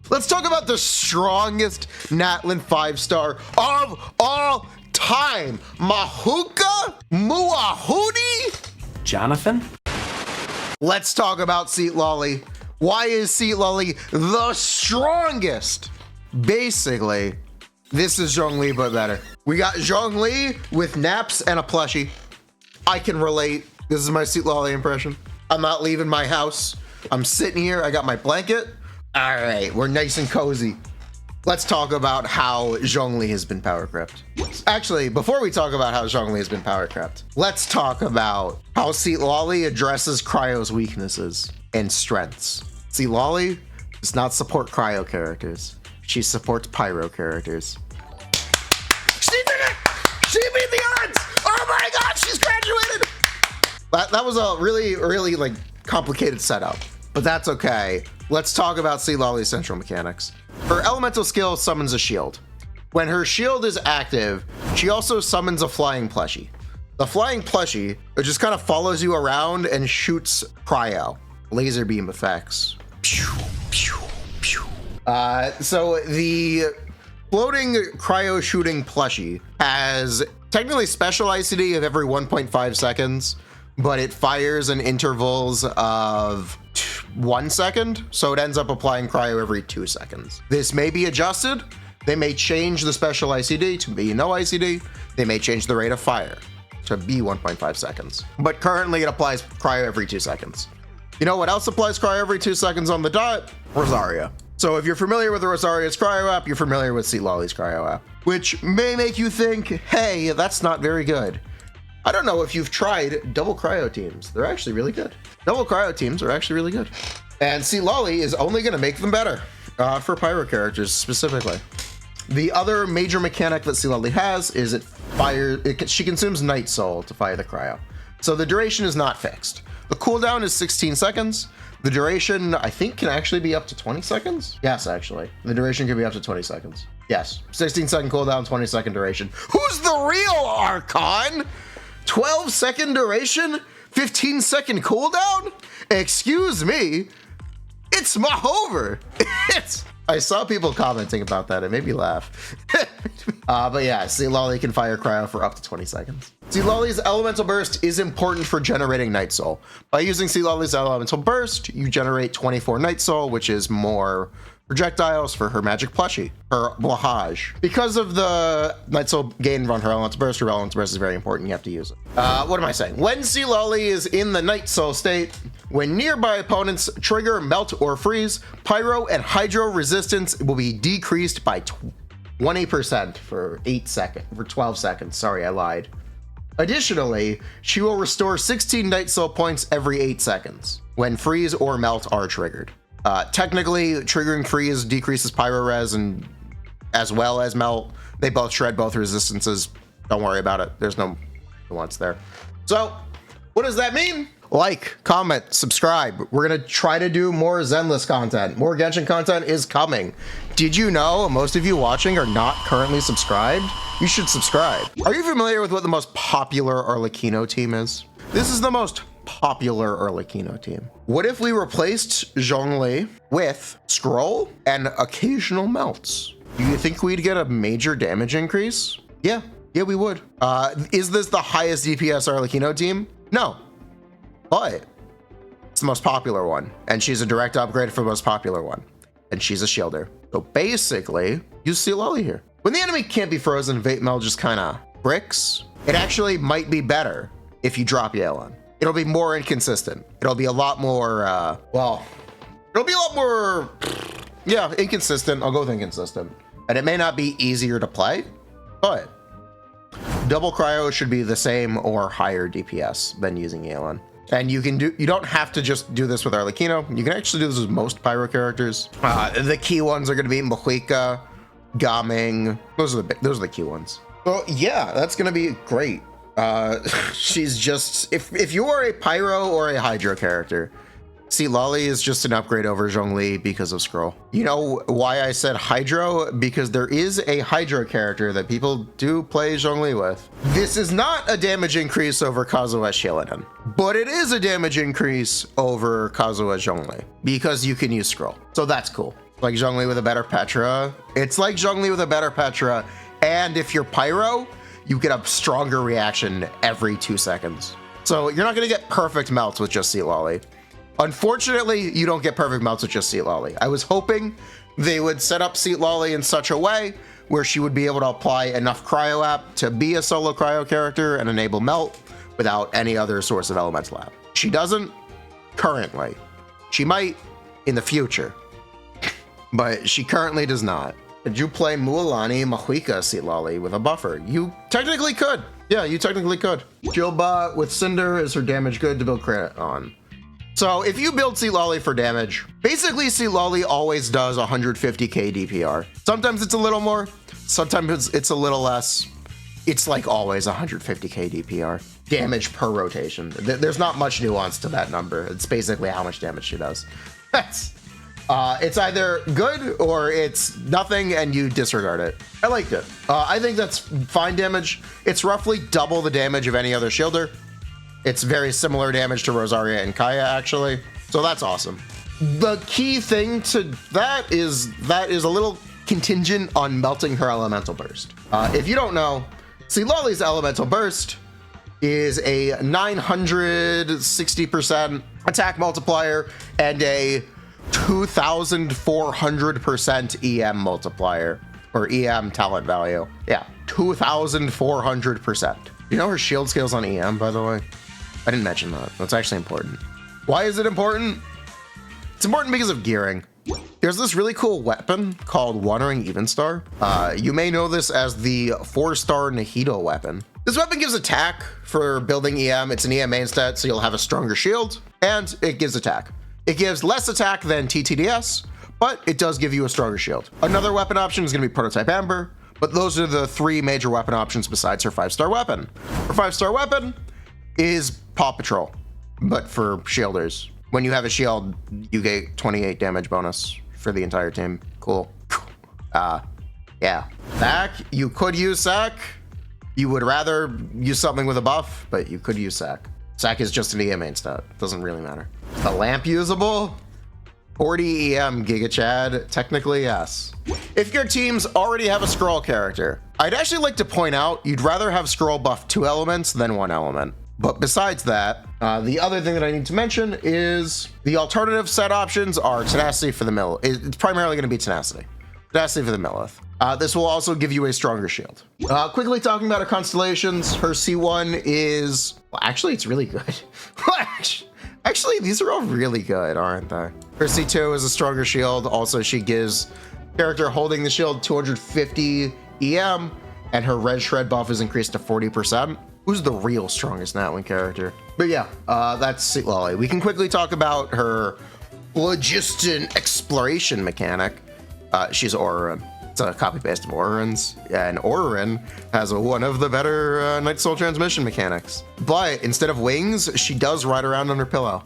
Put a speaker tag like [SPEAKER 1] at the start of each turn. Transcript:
[SPEAKER 1] Let's talk about the strongest Natlan 5-star of all time. Mahuka Muahudi?
[SPEAKER 2] Jonathan?
[SPEAKER 1] Let's talk about Citlali. Why is Citlali the strongest? Basically, this is Zhongli, but better. We got Zhongli with naps and a plushie. I can relate. This is my Citlali impression. I'm not leaving my house. I'm sitting here. I got my blanket. All right, we're nice and cozy. Let's talk about how Zhongli has been power crept. Actually, before we talk about how Zhongli has been power crept, let's talk about how Citlali addresses Cryo's weaknesses and strengths. Citlali does not support Cryo characters. She supports Pyro characters. She did it! She beat the odds! Oh my god, she's graduated! That was a really like complicated setup, but that's okay. Let's talk about Citlali's central mechanics. Her elemental skill summons a shield. When her shield is active, she also summons a flying plushie. The flying plushie, it just kind of follows you around and shoots cryo, laser beam effects. So the floating cryo shooting plushie has technically special ICD of every 1.5 seconds, but it fires in intervals of 1 second, so it ends up applying cryo every 2 seconds. This may be adjusted. They may change the special ICD to be no ICD. They may change the rate of fire to be 1.5 seconds. But currently it applies cryo every 2 seconds. You know what else applies cryo every 2 seconds on the dot? Rosaria. So if you're familiar with the Rosaria's cryo app, you're familiar with Citlali's cryo app, which may make you think, hey, that's not very good. I don't know if you've tried double cryo teams. They're actually really good. Double cryo teams are actually really good. And Citlali is only going to make them better for Pyro characters specifically. The other major mechanic that Citlali has is she consumes Night Soul to fire the cryo. So the duration is not fixed. The cooldown is 16 seconds. The duration, I think, can actually be up to 20 seconds. Yes, actually. The duration can be up to 20 seconds. Yes. 16-second cooldown, 20-second duration. Who's the real Archon? 12-second duration? 15-second cooldown? Excuse me. It's Mahover. I saw people commenting about that. It made me laugh. But yeah, Citlali can fire cryo for up to 20 seconds. Citlali's elemental burst is important for generating Night Soul. By using Citlali's elemental burst, you generate 24 Night Soul, which is more projectiles for her magic plushie, her blahage. Because of the Night Soul gained on her elemental burst is very important. You have to use it. What am I saying? When Citlali is in the Night Soul state, when nearby opponents trigger, melt, or freeze, pyro and hydro resistance will be decreased by 20% for 12 seconds. Sorry, I lied. Additionally, she will restore 16 Night Soul points every 8 seconds when freeze or melt are triggered. Technically, triggering freeze decreases pyro res and as well as melt. They both shred both resistances. Don't worry about it. There's no nuance there. So, what does that mean? Like, comment, subscribe. We're gonna try to do more Zenless content. More Genshin content is coming. Did you know most of you watching are not currently subscribed? You should subscribe. Are you familiar with what the most popular Arlecchino team is? This is the most popular Arlecchino team. What if we replaced Zhongli with Scroll and occasional melts? Do you think we'd get a major damage increase? Yeah, we would. Is this the highest DPS Arlecchino team? No. But it's the most popular one, and she's a direct upgrade for the most popular one, and she's a shielder. So basically, use Citlali here. When the enemy can't be frozen, Vape Meld just kind of bricks. It actually might be better if you drop Yelan. It'll be more inconsistent. It'll be a lot more, inconsistent. I'll go with inconsistent. And it may not be easier to play, but double cryo should be the same or higher DPS than using Yelan. And you don't have to just do this with Arlecchino. You can actually do this with most Pyro characters. The key ones are going to be Mahuka, Gaming. Those are the key ones. Well, yeah, that's going to be great. She's just, if you are a Pyro or a Hydro character, Citlali is just an upgrade over Zhongli because of Scroll. You know why I said Hydro? Because there is a Hydro character that people do play Zhongli with. This is not a damage increase over Kazuha Shilinen, but it is a damage increase over Kazuha Zhongli because you can use Scroll. So that's cool. Like Zhongli with a better Petra. It's like Zhongli with a better Petra. And if you're Pyro, you get a stronger reaction every 2 seconds. So you're not going to get perfect melts with just Citlali. Unfortunately, you don't get perfect melts with just Citlali. I was hoping they would set up Citlali in such a way where she would be able to apply enough cryo app to be a solo cryo character and enable melt without any other source of elemental app. She doesn't currently. She might in the future, but she currently does not. Could you play Mualani Mahuika Citlali with a buffer? You technically could. Yeah, you technically could. Jilba with Cinder is her damage good to build credit on. So if you build Citlali for damage, basically Citlali always does 150k DPR. Sometimes it's a little more, sometimes it's a little less. It's like always 150k DPR. Damage per rotation. There's not much nuance to that number. It's basically how much damage she does. It's either good or it's nothing and you disregard it. I liked it. I think that's fine damage. It's roughly double the damage of any other shielder. It's very similar damage to Rosaria and Kaya, actually. So that's awesome. The key thing to that is a little contingent on melting her elemental burst. If you don't know, Citlali's elemental burst is a 960% attack multiplier and a 2,400% EM multiplier, or EM talent value. Yeah, 2,400%. You know her shield scales on EM, by the way? I didn't mention that. That's actually important. Why is it important? It's important because of gearing. There's this really cool weapon called Wandering Evenstar. You may know this as the 4-star Nahito weapon. This weapon gives attack for building EM. It's an EM main stat, so you'll have a stronger shield, and it gives attack. It gives less attack than TTDS, but it does give you a stronger shield. Another weapon option is going to be Prototype Amber, but those are the 3 major weapon options besides her 5-star weapon. Her 5-star weapon is Paw Patrol, but for shielders. When you have a shield, you get 28 damage bonus for the entire team. Cool. Yeah. Sack, you could use Sack. You would rather use something with a buff, but you could use Sack. Sack is just an EM main stat. Doesn't really matter. Is the lamp usable? 40 EM Giga Chad? Technically, yes. If your teams already have a scroll character, I'd actually like to point out you'd rather have scroll buff 2 elements than 1 element. But besides that, the other thing that I need to mention is the alternative set options are Tenacity for the Mill. It's primarily going to be Tenacity. Tenacity for the Millith. This will also give you a stronger shield. Quickly talking about her Constellations, her C1 is, well, actually, it's really good. Actually, these are all really good, aren't they? Her C2 is a stronger shield. Also, she gives character holding the shield 250 EM, and her red shred buff is increased to 40%. Who's the real strongest Natlan character? But yeah, that's Citlali. We can quickly talk about her Phlogiston exploration mechanic. She's Aurorin. It's a copy-paste of Aurorin's, and Aurorin has one of the better Night Soul transmission mechanics. But instead of wings, she does ride around on her pillow.